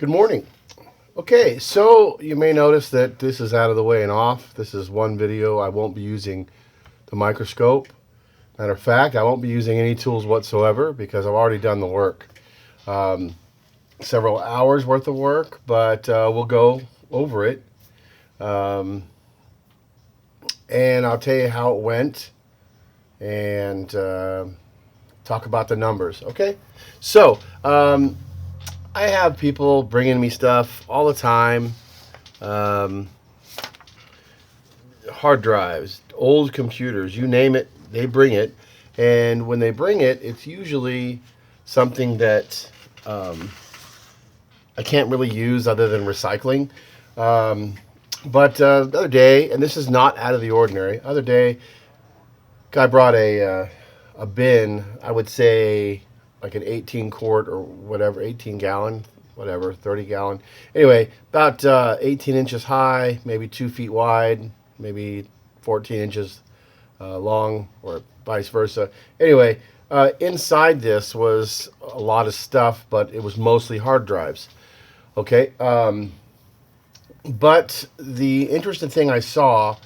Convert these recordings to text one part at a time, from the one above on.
Good morning. Okay, so you may notice that this is out of the way and off. This is one video. I won't be using the microscope. Matter of fact, I won't be using any tools whatsoever because I've already done the work. Several hours worth of work, but we'll go over it. And I'll tell you how it went and talk about the numbers. Okay, so I have people bringing me stuff all the time. Hard drives, old computers, you name it, they bring it. And when they bring it, it's usually something that I can't really use other than recycling. But the other day, and this is not out of the ordinary, other day, guy brought a bin, I would say like an 18 quart or whatever, 18 gallon, whatever, 30 gallon. Anyway, about 18 inches high, maybe 2 feet wide, maybe 14 inches long, or vice versa. Anyway, inside this was a lot of stuff, but it was mostly hard drives. Okay, but the interesting thing I saw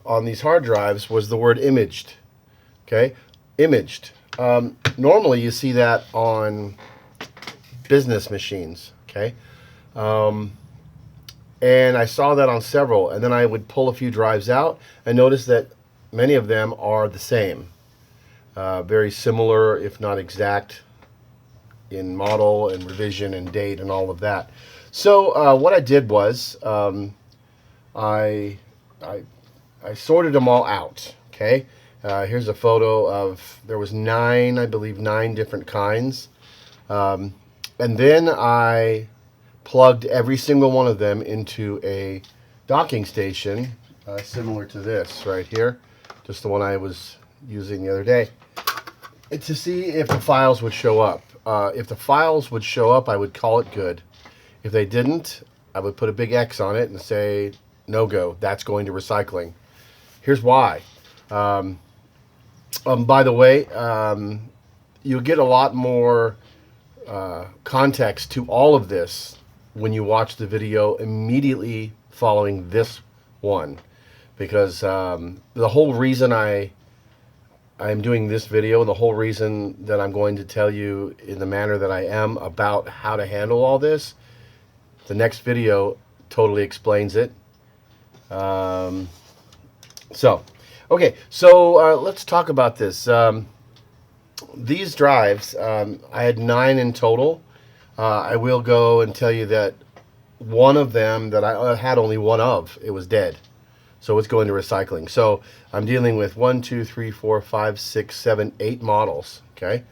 on these hard drives was the word imaged. Okay, imaged. Normally you see that on business machines. Okay, and I saw that on several, and then I would pull a few drives out and notice that many of them are the same, very similar, if not exact, in model and revision and date and all of that. So what I did was I sorted them all out. Okay, here's a photo of, there was 9, I believe 9 different kinds, and then I plugged every single one of them into a docking station similar to this right here, just the one I was using the other day, to see if the files would show up. If the files would show up, I would call it good. If they didn't, I would put a big X on it and say no go, that's going to recycling. Here's why. By the way, you'll get a lot more context to all of this when you watch the video immediately following this one, because the whole reason I'm doing this video, the whole reason that I'm going to tell you in the manner that I am about how to handle all this, the next video totally explains it. Okay, so let's talk about this. These drives, I had 9 in total. I will go and tell you that one of them that I had only one of, it was dead. So it's going to recycling. So I'm dealing with 1, 2, 3, 4, 5, 6, 7, 8 models. Okay,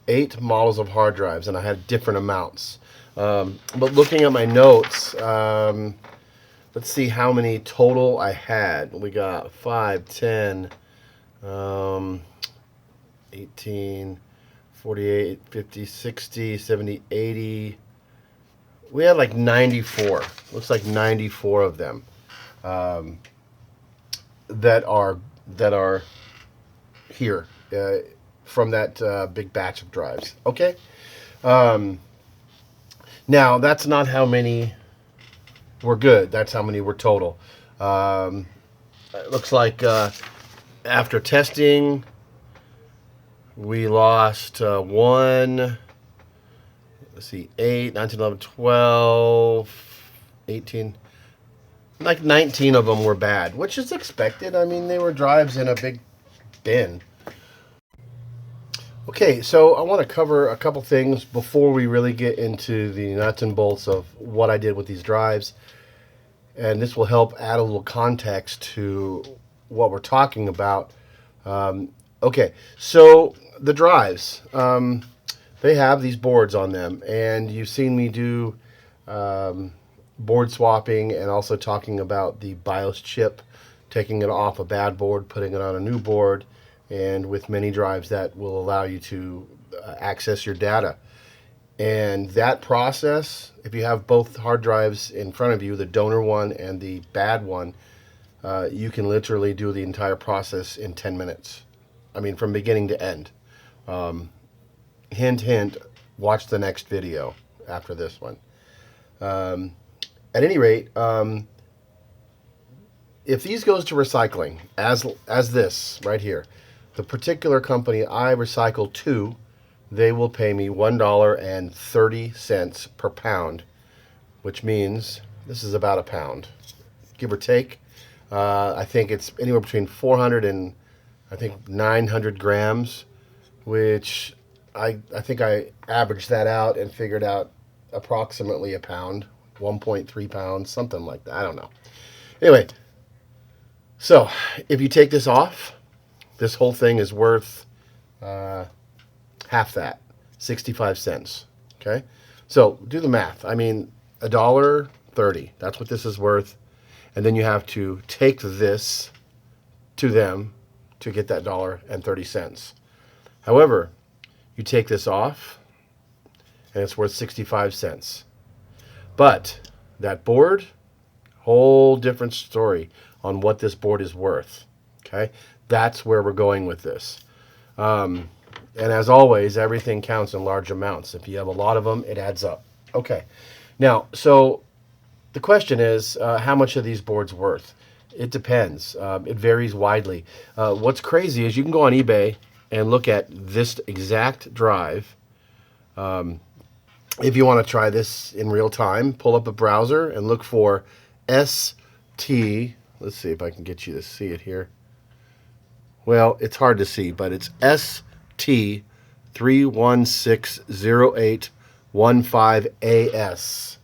8 models of hard drives, and I had different amounts. But looking at my notes, let's see how many total I had. We got 5, 10, 18, 48, 50, 60, 70, 80. We had like 94. Looks like 94 of them that are here from that big batch of drives. Okay. Now that's not how many were good. That's how many were total. It looks like after testing, we lost 1, let's see, 8, 19, 11, 12, 18, like 19 of them were bad, which is expected. I mean, they were drives in a big bin. Okay, so I want to cover a couple things before we really get into the nuts and bolts of what I did with these drives. And this will help add a little context to what we're talking about. Okay, so the drives, they have these boards on them, and you've seen me do board swapping and also talking about the BIOS chip, taking it off a bad board, putting it on a new board, and with many drives that will allow you to access your data. And that process, if you have both hard drives in front of you, the donor one and the bad one, you can literally do the entire process in 10 minutes. I mean, from beginning to end. Hint, hint, watch the next video. after this one. At any rate, if these goes to recycling, as this right here, the particular company I recycle to, they will pay me $1.30 per pound, which means this is about a pound, give or take. I think it's anywhere between 400 and I think 900 grams, which I think I averaged that out and figured out approximately a pound, 1.3 pounds, something like that. I don't know. Anyway, so if you take this off, this whole thing is worth half that, 65 cents. Okay, so do the math. I mean, $1.30. That's what this is worth, and then you have to take this to them to get that $1.30. However, you take this off, and it's worth 65 cents. But that board, whole different story on what this board is worth. Okay, that's where we're going with this. And as always, everything counts in large amounts. If you have a lot of them, it adds up. Okay, now, so the question is, how much are these boards worth? It depends. It varies widely. What's crazy is you can go on eBay and look at this exact drive. If you want to try this in real time, pull up a browser and look for ST. Let's see if I can get you to see it here. Well, it's hard to see, but it's ST3160815AS.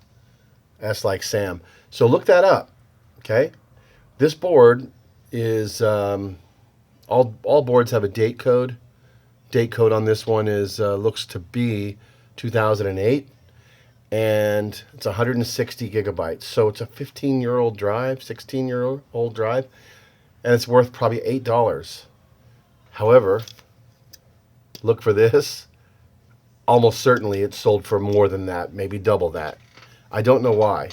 S like Sam. So look that up. Okay, this board is all boards have a date code. Date code on this one is looks to be 2008, and it's 160 gigabytes. So it's a 15-year-old drive, 16-year-old drive, and it's worth probably $8. However, look for this. Almost certainly it's sold for more than that, maybe double that. I don't know why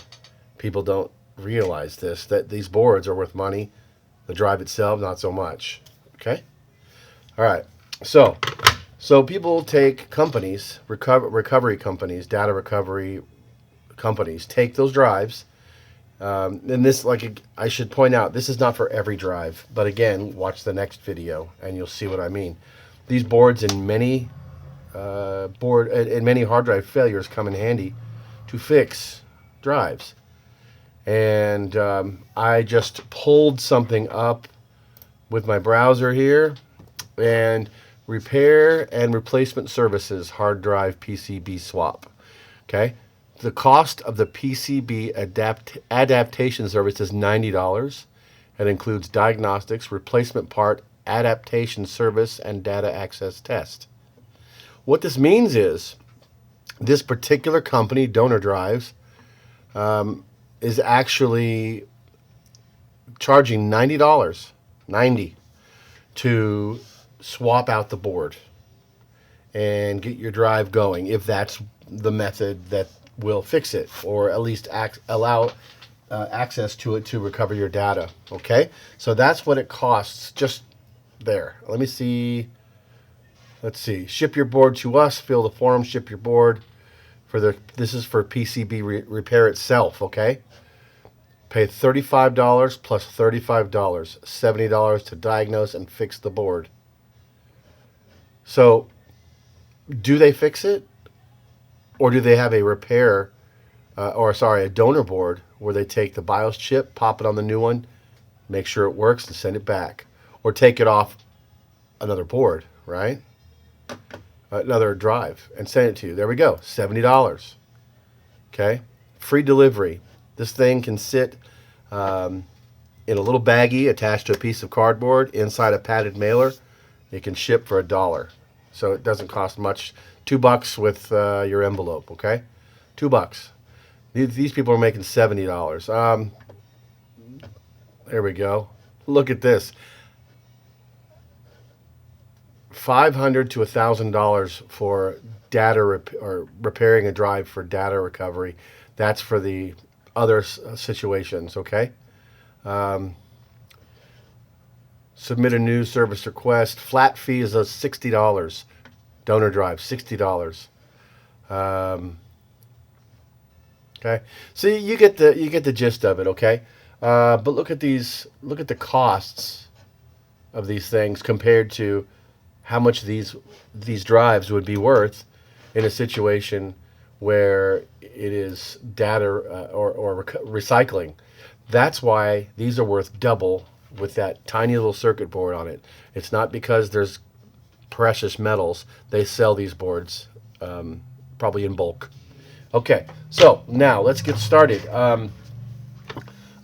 people don't realize this, that these boards are worth money. The drive itself, not so much. Okay? All right. So people take companies, recovery companies, data recovery companies, take those drives. And this, like I should point out, this is not for every drive. But again, watch the next video and you'll see what I mean. These boards in many hard drive failures come in handy to fix drives. And I just pulled something up with my browser here, and repair and replacement services hard drive PCB swap. Okay, the cost of the PCB adaptation service is $90. It includes diagnostics, replacement part, adaptation service, and data access test. What this means is this particular company, Donor Drives, is actually charging $90 to swap out the board and get your drive going, if that's the method that will fix it, or at least allow access to it to recover your data. Okay, so that's what it costs just there. Let me see. Let's see. Ship your board to us. Fill the form. Ship your board. This is for PCB repair itself. Okay. Pay $35 plus $35, $70 to diagnose and fix the board. So, do they fix it, or do they have a repair, a donor board where they take the BIOS chip, pop it on the new one, make sure it works, and send it back, or take it off another board, right? Another drive, and send it to you. There we go, $70. Okay, free delivery. This thing can sit in a little baggie attached to a piece of cardboard inside a padded mailer. It can ship for $1, so it doesn't cost much. $2 with your envelope. Okay, $2. These people are making $70. There we go. Look at this. $500 to $1,000 for data or repairing a drive for data recovery. That's for the other situations. Okay. Submit a new service request. Flat fee is $60. Donor drive, $60. Okay, so you get the gist of it. Okay, but look at these. Look at the costs of these things compared to how much these drives would be worth in a situation where it is data or recycling. That's why these are worth double with that tiny little circuit board on it. It's not because there's precious metals. They sell these boards probably in bulk. Okay, so now let's get started.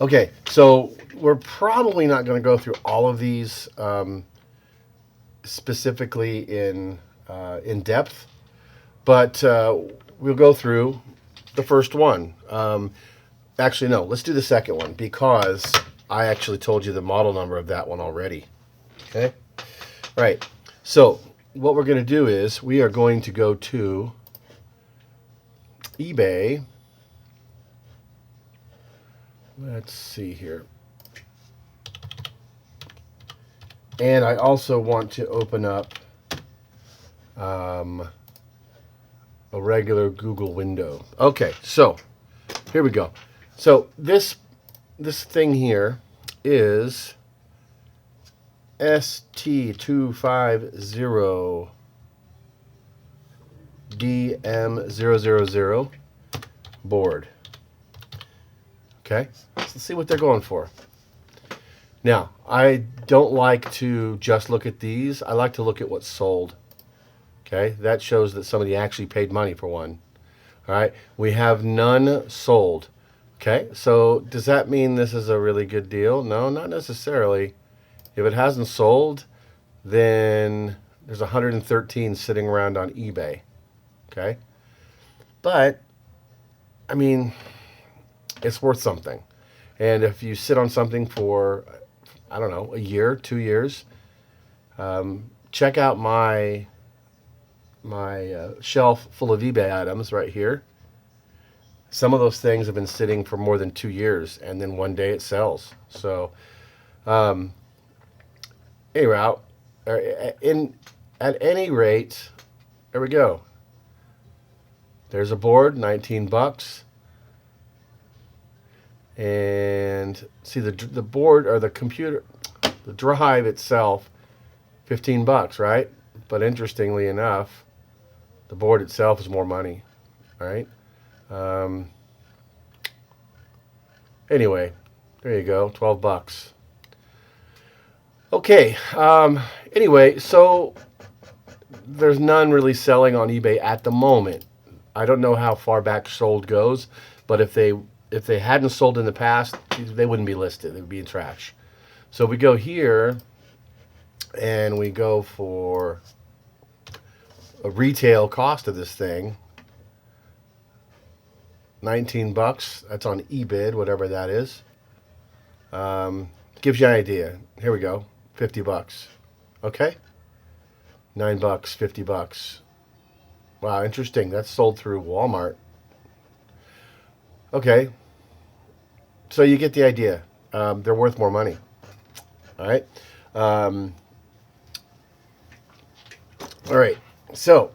Okay, so we're probably not going to go through all of these specifically in depth, but we'll go through the first one. Actually, no, let's do the second one because I actually told you the model number of that one already. Okay, all right. So what we're going to do is we are going to go to eBay. Let's see here. And I also want to open up a regular Google window. Okay, so here we go. So this thing here is ST250 DM000 board. Okay, let's see what they're going for. Now, I don't like to just look at these. I like to look at what's sold. Okay, that shows that somebody actually paid money for one. All right, we have none sold. Okay, so does that mean this is a really good deal? No, not necessarily. If it hasn't sold, then there's 113 sitting around on eBay. Okay, but I mean, it's worth something. And if you sit on something for, I don't know, a year, 2 years, check out my shelf full of eBay items right here. Some of those things have been sitting for more than 2 years, and then one day it sells. So, anyway, at any rate, there we go. There's a board, 19 bucks. And see the board or the computer, the drive itself, 15 bucks, right? But interestingly enough, the board itself is more money, right? Anyway, there you go, 12 bucks. Okay, anyway, so there's none really selling on eBay at the moment. I don't know how far back sold goes, but if they hadn't sold in the past, they wouldn't be listed. They would be in trash. So we go here, and we go for a retail cost of this thing. 19 bucks. That's on eBid, whatever that is. Gives you an idea. Here we go. 50 bucks. Okay. 9 bucks, 50 bucks. Wow, interesting. That's sold through Walmart. Okay. So you get the idea. They're worth more money. All right. All right. So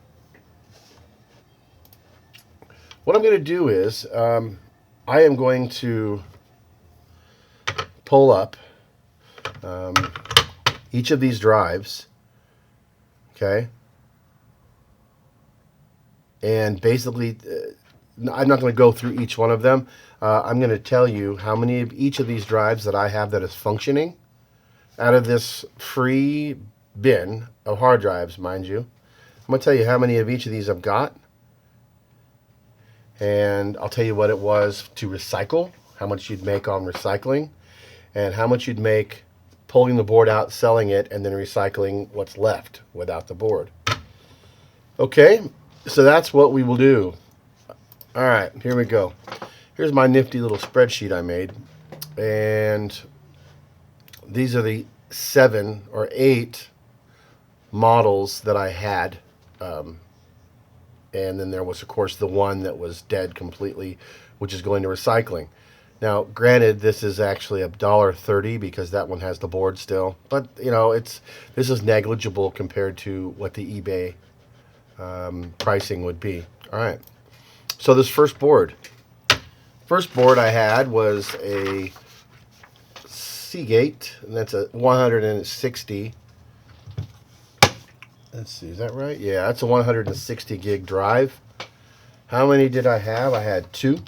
what I'm going to do is I am going to pull up each of these drives. Okay. And basically, I'm not going to go through each one of them. I'm going to tell you how many of each of these drives that I have that is functioning out of this free bin of hard drives, mind you. I'm going to tell you how many of each of these I've got. And I'll tell you what it was to recycle, how much you'd make on recycling, and how much you'd make pulling the board out, selling it, and then recycling what's left without the board. Okay, so that's what we will do. All right, here we go. Here's my nifty little spreadsheet I made. And these are the 7 or 8 models that I had. And then there was, of course, the one that was dead completely, which is going to recycling. Now, granted, this is actually $1.30 because that one has the board still. But, you know, this is negligible compared to what the eBay pricing would be. All right. So this first board, First board I had was a Seagate, and that's a 160. Let's see, is that right? Yeah, that's a 160 gig drive. How many did I have? I had 2.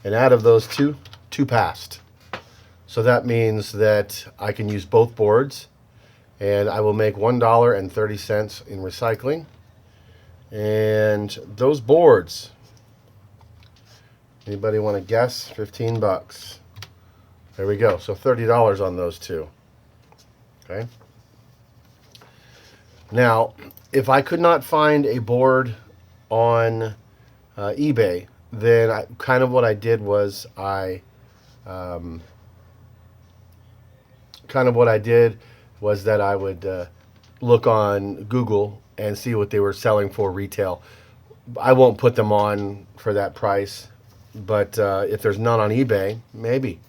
And out of those 2 passed. So that means that I can use both boards, and I will make $1.30 in recycling. And those boards, anybody want to guess? 15 bucks. There we go. So $30 on those 2. Okay. Now, if I could not find a board on eBay, then kind of what I did was that I would look on Google and see what they were selling for retail. I won't put them on for that price, but if there's none on eBay, maybe.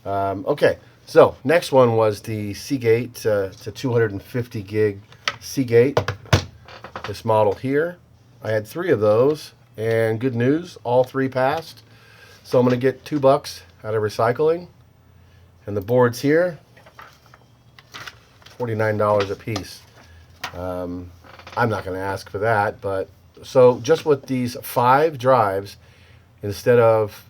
Okay, so next one was the Seagate. It's a 250 gig Seagate. This model here. I had 3 of those, and good news, all 3 passed. So I'm going to get $2 out of recycling. And the boards here, $49 a piece. I'm not going to ask for that, but so just with these 5 drives, instead of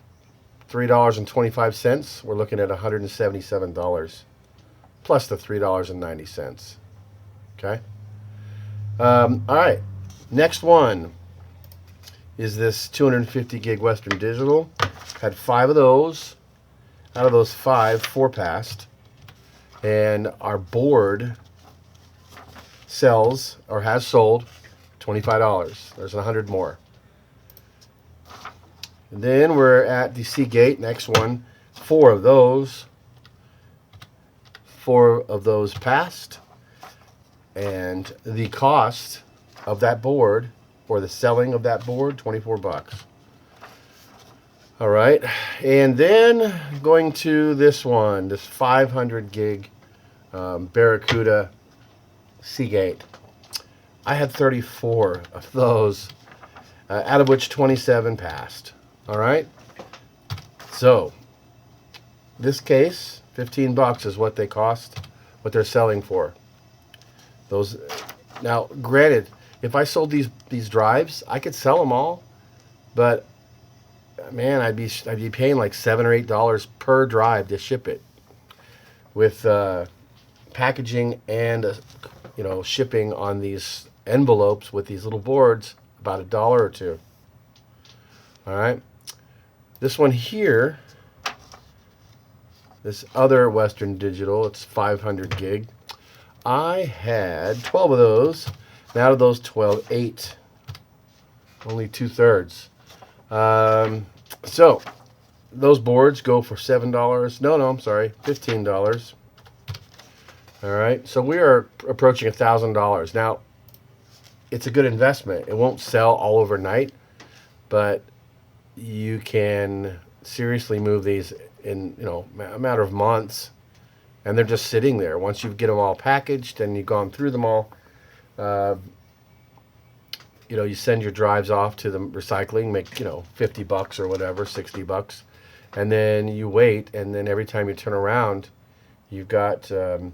$3.25, we're looking at $177 plus the $3.90. Okay. All right. Next one is this 250 gig Western Digital. Had 5 of those. Out of those 5, 4 passed. And our board sells, or has sold, $25. There's 100 more. And then we're at the Seagate, next one. 4 of those. 4 of those passed. And the cost of that board, or the selling of that board, 24 bucks. All right, and then going to this one, this 500 gig Barracuda Seagate. I had 34 of those, out of which 27 passed. All right, so this case, 15 bucks is what they cost, what they're selling for. Those, now granted, if I sold these drives, I could sell them all, but man, I'd be paying like $7 or $8 per drive to ship it, with packaging and shipping on these envelopes with these little boards, about $1 or $2. All right, this one here, this other Western Digital, it's 500 gig. I had 12 of those, and out of those 12, 8, only 2/3. So those boards go for $7. No, I'm sorry, $15. All right, so we are approaching $1,000. Now, it's a good investment. It won't sell all overnight, but you can seriously move these in a matter of months, and they're just sitting there. Once you get them all packaged and you've gone through them all, you send your drives off to the recycling, make 50 bucks or whatever, 60 bucks, and then you wait, and then every time you turn around, you've got 1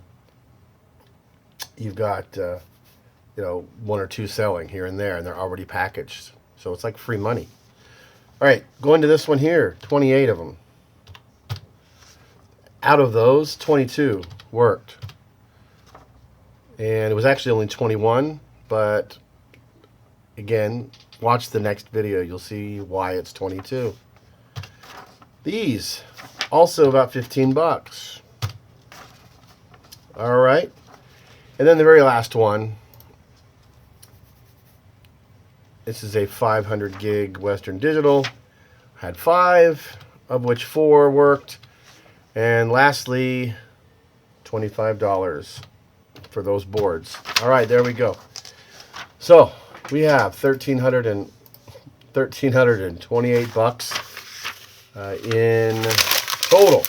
or 2 selling here and there, and they're already packaged. So it's like free money. All right, going to this one here, 28 of them. Out of those, 22 worked. And it was actually only 21, but again, watch the next video. You'll see why it's 22. These, also about 15 bucks. All right. And then the very last one. This is a 500 gig Western Digital. Had 5, of which 4 worked. And lastly, $25 for those boards. All right, there we go. So we have 1,328 bucks in total.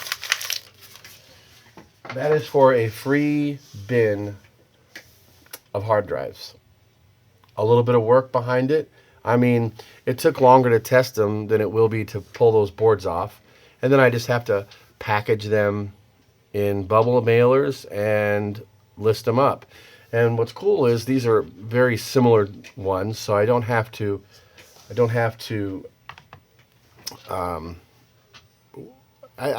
That is for a free bin of hard drives. A little bit of work behind it. I mean, it took longer to test them than it will be to pull those boards off. And then I just have to package them in bubble mailers and list them up. And what's cool is these are very similar ones, so I don't have to I don't have to I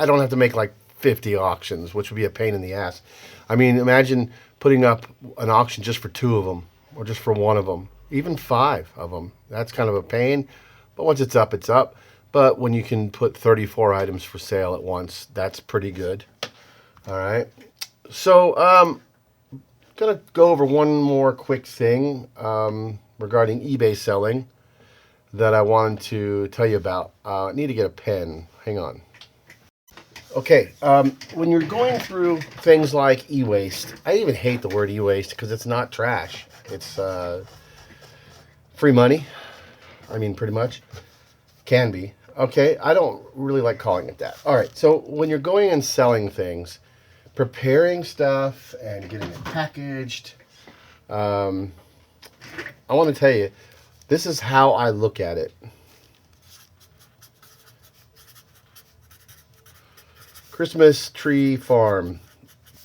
don't have to make like 50 auctions, which would be a pain in the ass. I mean, imagine putting up an auction just for 2 of them or just for 1 of them, even 5 of them. That's kind of a pain, but once it's up, it's up. But when you can put 34 items for sale at once, that's pretty good. All right. So, gonna go over one more quick thing regarding eBay selling that I wanted to tell you about. I need to get a pen. Hang on. Okay, when you're going through things like eWaste, I even hate the word eWaste because it's not trash. It's free money. I mean, pretty much. Can be. Okay, I don't really like calling it that. All right, so when you're going and selling things, preparing stuff and getting it packaged, I want to tell you, this is how I look at it. Christmas tree farm.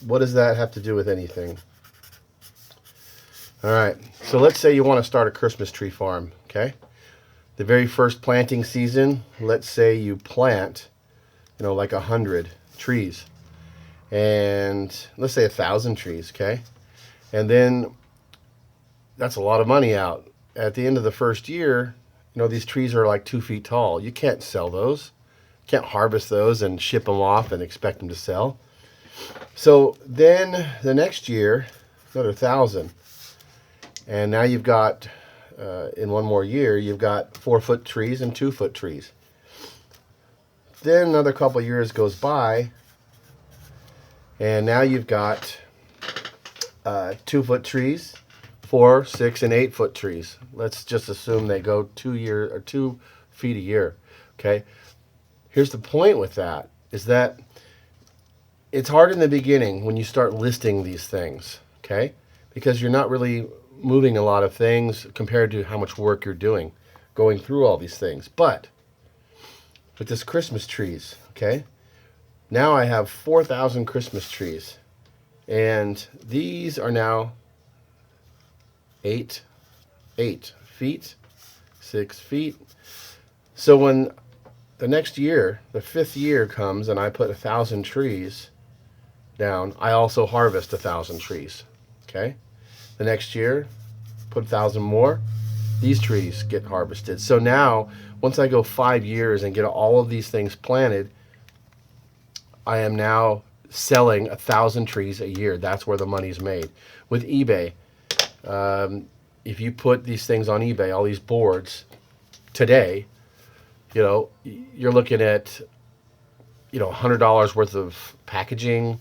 What does that have to do with anything? All right, so let's say you want to start a Christmas tree farm, okay? The very first planting season, let's say you plant, like 100 trees. And let's say 1,000 trees, okay? And then that's a lot of money out. At the end of the first year, these trees are like 2 feet tall. You can't sell those. You can't harvest those and ship them off and expect them to sell. So then the next year, another 1,000. And now you've got, in one more year, you've got 4-foot trees and 2-foot trees. Then another couple of years goes by, and now you've got 2-foot trees, 4, 6, and 8-foot trees. Let's just assume they go 2 feet a year. Okay. Here's the point with that is that it's hard in the beginning when you start listing these things. Okay, because you're not really moving a lot of things compared to how much work you're doing going through all these things. But with this Christmas trees, okay, now I have 4,000 Christmas trees, and these are now 8 feet, 6 feet. So when the next year, the 5th year comes and I put 1,000 trees down, I also harvest 1,000 trees. Okay, the next year, put 1,000 more. These trees get harvested. So now, once I go 5 years and get all of these things planted, I am now selling 1,000 trees a year. That's where the money's made. With eBay, if you put these things on eBay, all these boards, today, you're looking at, $100 worth of packaging,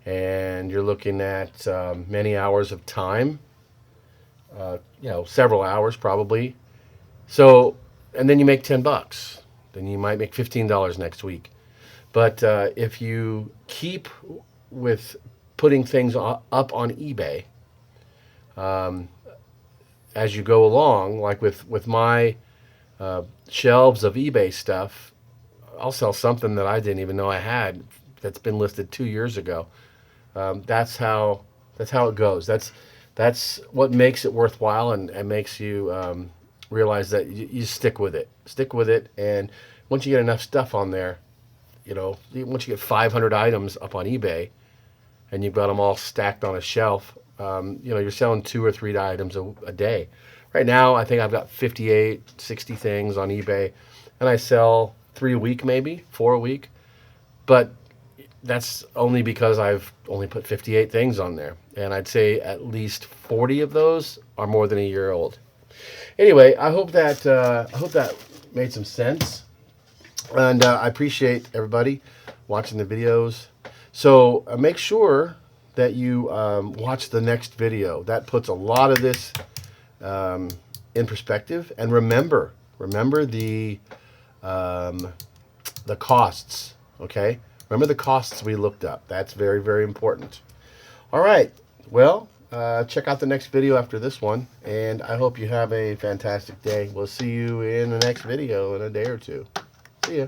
and you're looking at many hours of time, several hours probably. So, and then you make $10. Then you might make $15 next week. But if you keep with putting things up on eBay as you go along, like with my shelves of eBay stuff, I'll sell something that I didn't even know I had that's been listed 2 years ago. That's how it goes. That's what makes it worthwhile and makes you realize that you stick with it. Stick with it, and once you get enough stuff on there, once you get 500 items up on eBay, and you've got them all stacked on a shelf, you're selling 2 or 3 items a day. Right now, I think I've got 58, 60 things on eBay, and I sell 3 a week, maybe 4 a week. But that's only because I've only put 58 things on there, and I'd say at least 40 of those are more than a year old. Anyway, I hope that made some sense, and I appreciate everybody watching the videos. So make sure that you watch the next video. That puts a lot of this in perspective. And remember the costs. Okay, remember the costs we looked up. That's very, very important. All right. Well, check out the next video after this one, and I hope you have a fantastic day. We'll see you in the next video in a day or two. See ya.